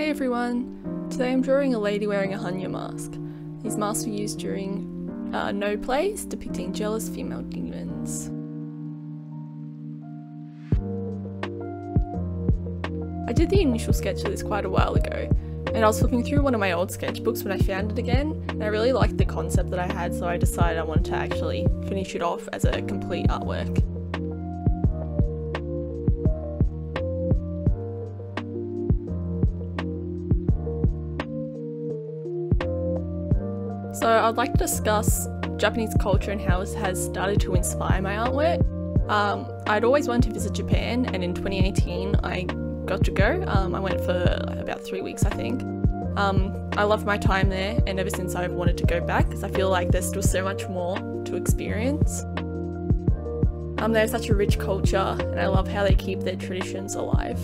Hey everyone! Today I'm drawing a lady wearing a Hannya mask. These masks were used during no plays depicting jealous female demons. I did the initial sketch of this quite a while ago, and I was flipping through one of my old sketchbooks when I found it again, and I really liked the concept that I had, so I decided I wanted to actually finish it off as a complete artwork. So I'd like to discuss Japanese culture and how it has started to inspire my artwork. I'd always wanted to visit Japan, and in 2018 I got to go. I went for about 3 weeks, I think. I loved my time there, and ever since I've wanted to go back because I feel like there's still so much more to experience. They have such a rich culture, and I love how they keep their traditions alive.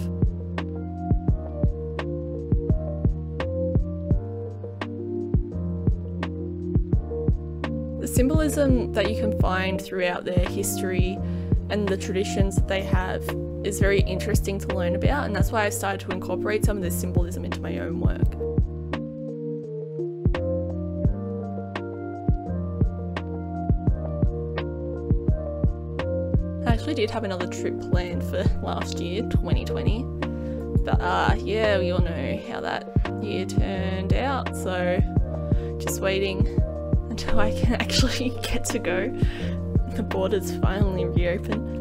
The symbolism that you can find throughout their history and the traditions that they have is very interesting to learn about, and that's why I started to incorporate some of this symbolism into my own work. I actually did have another trip planned for last year, 2020, but yeah, we all know how that year turned out, so just waiting until I can actually get to go. The borders finally reopen.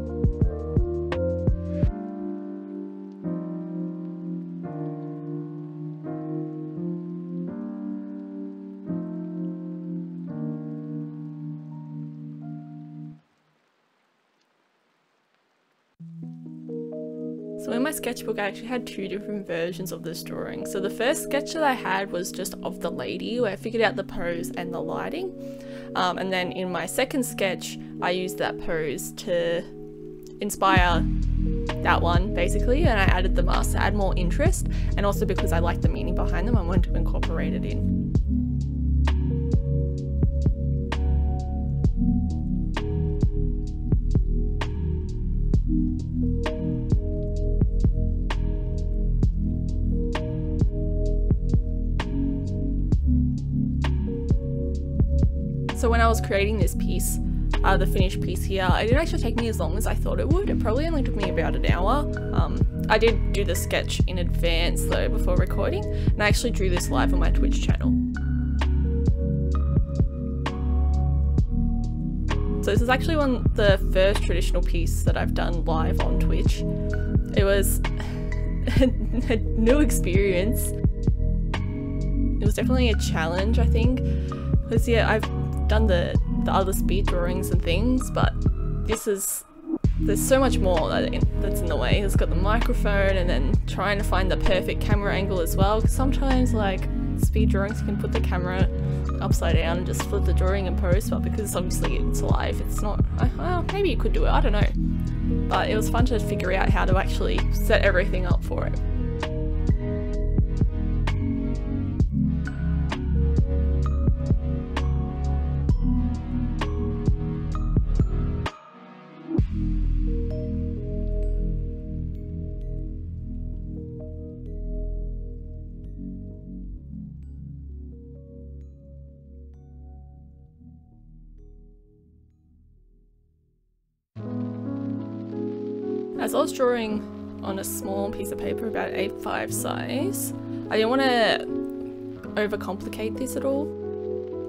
So in my sketchbook I actually had two different versions of this drawing. So the first sketch that I had was just of the lady, where I figured out the pose and the lighting. And then in my second sketch I used that pose to inspire that one basically, and I added the mask to add more interest, and also because I liked the meaning behind them I wanted to incorporate it in. So when I was creating this piece, the finished piece here, it didn't actually take me as long as I thought it would. It probably only took me about an hour. I did do the sketch in advance though before recording, and I actually drew this live on my Twitch channel. So this is actually the first traditional piece that I've done live on Twitch. It was a new experience. It was definitely a challenge, I think, because yeah, I've done the other speed drawings and things, but there's so much more that's in the way. It's got the microphone, and then trying to find the perfect camera angle as well, because sometimes like speed drawings you can put the camera upside down and just flip the drawing in post, but because obviously it's live, it's not, well, maybe you could do it, I don't know, but it was fun to figure out how to actually set everything up for it. As I was drawing on a small piece of paper, about 8x5 size, I didn't want to overcomplicate this at all.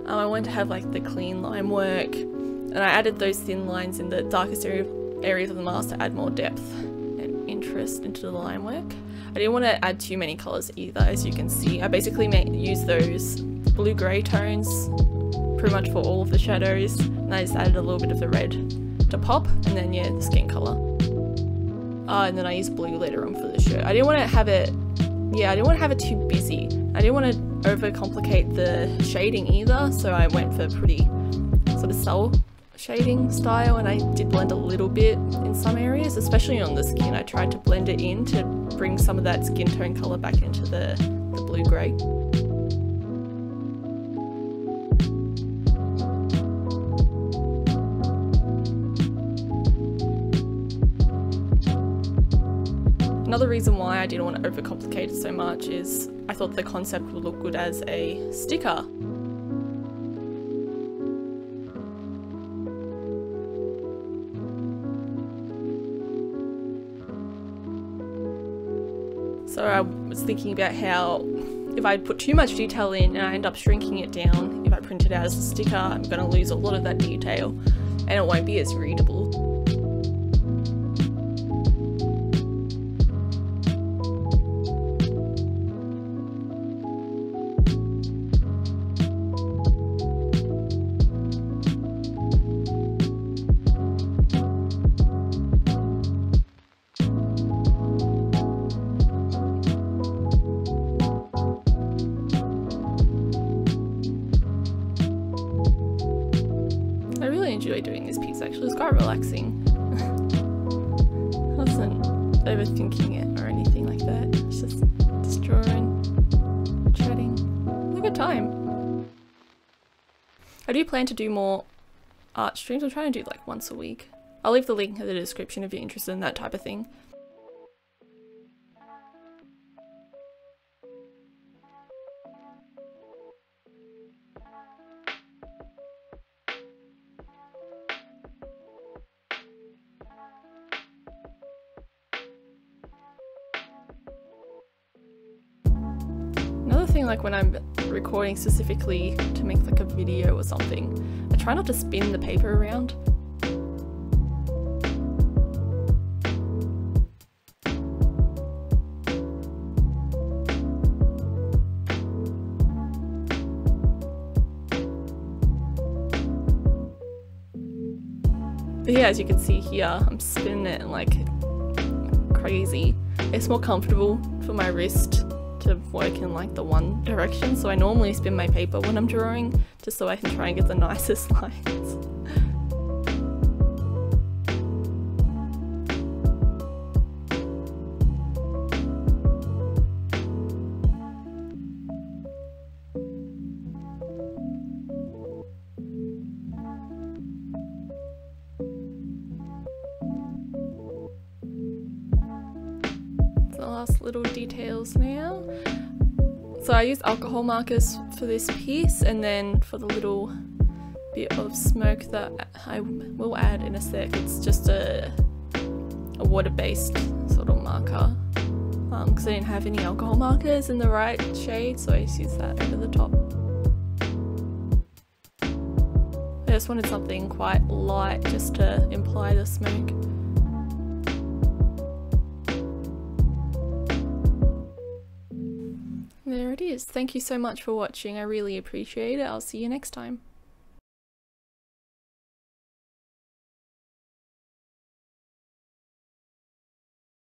I wanted to have like the clean line work, and I added those thin lines in the darkest areas of the mask to add more depth and interest into the line work. I didn't want to add too many colours either, as you can see. I basically used those blue-grey tones pretty much for all of the shadows, and I just added a little bit of the red to pop, and then yeah, the skin colour. And then I used blue later on for the shirt. I didn't want to have it, yeah, I didn't want to have it too busy. I didn't want to overcomplicate the shading either, so I went for pretty sort of subtle shading style, and I did blend a little bit in some areas, especially on the skin. I tried to blend it in to bring some of that skin tone colour back into the blue-grey. Another reason why I didn't want to overcomplicate it so much is I thought the concept would look good as a sticker. So I was thinking about how if I put too much detail in and I end up shrinking it down, if I print it out as a sticker, I'm going to lose a lot of that detail and it won't be as readable. I really enjoy doing this piece actually, it's quite relaxing. I wasn't overthinking it or anything like that, it's just drawing, chatting, it's a good time. I do plan to do more art streams, I'm trying to do like once a week. I'll leave the link in the description if you're interested in that type of thing. Another thing, like when I'm recording specifically to make like a video or something, I try not to spin the paper around. But yeah, as you can see here, I'm spinning it like crazy. It's more comfortable for my wrist to work in like the one direction, so I normally spin my paper when I'm drawing just so I can try and get the nicest lines. The last little details now. So I used alcohol markers for this piece, and then for the little bit of smoke that I will add in a sec, it's just a water-based sort of marker because I didn't have any alcohol markers in the right shade, so I just used that over the top. I just wanted something quite light just to imply the smoke. There it is. Thank you so much for watching. I really appreciate it. I'll see you next time.